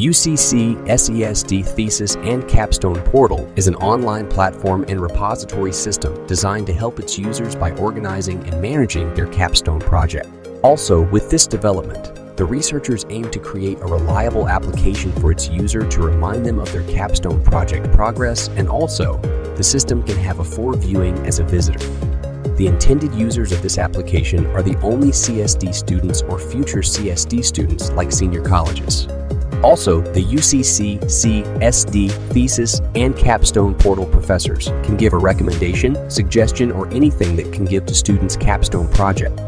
UCC CSD THESIS and CAPSTONE portal is an online platform and repository system designed to help its users by organizing and managing their CAPSTONE project. Also, with this development, the researchers aim to create a reliable application for its user to remind them of their CAPSTONE project progress, and also, the system can have a foreviewing as a visitor. The intended users of this application are the only CSD students or future CSD students like senior colleges. Also, the UCC CSD THESIS and CAPSTONE portal professors can give a recommendation, suggestion, or anything that can give to students' CAPSTONE project.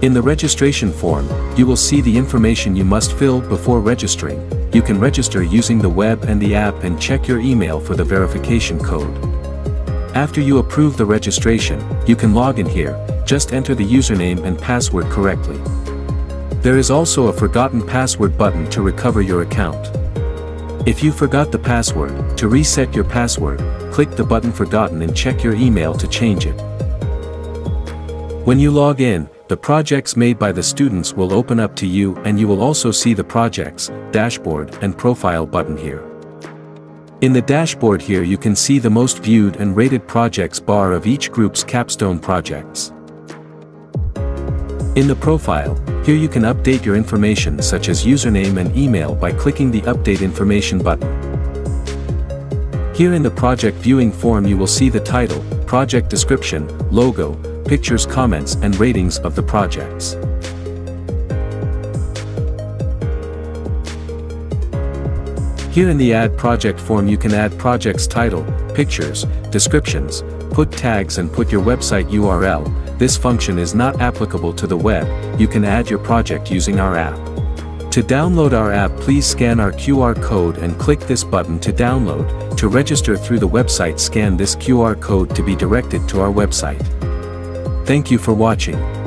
In the registration form, you will see the information you must fill before registering. You can register using the web and the app and check your email for the verification code. After you approve the registration, you can log in here. Just enter the username and password correctly. There is also a forgotten password button to recover your account. If you forgot the password, to reset your password, click the button forgotten and check your email to change it. When you log in, the projects made by the students will open up to you, and you will also see the projects, dashboard, and profile button here. In the dashboard here you can see the most viewed and rated projects bar of each group's CAPSTONE projects. In the profile, here you can update your information such as username and email by clicking the Update Information button. Here in the project viewing form you will see the title, project description, logo, pictures, comments, and ratings of the projects. Here in the Add Project form you can add project's title, pictures, descriptions, put tags and put your website URL. This function is not applicable to the web. You can add your project using our app. To download our app, please scan our QR code and click this button to download. To register through the website, scan this QR code to be directed to our website. Thank you for watching.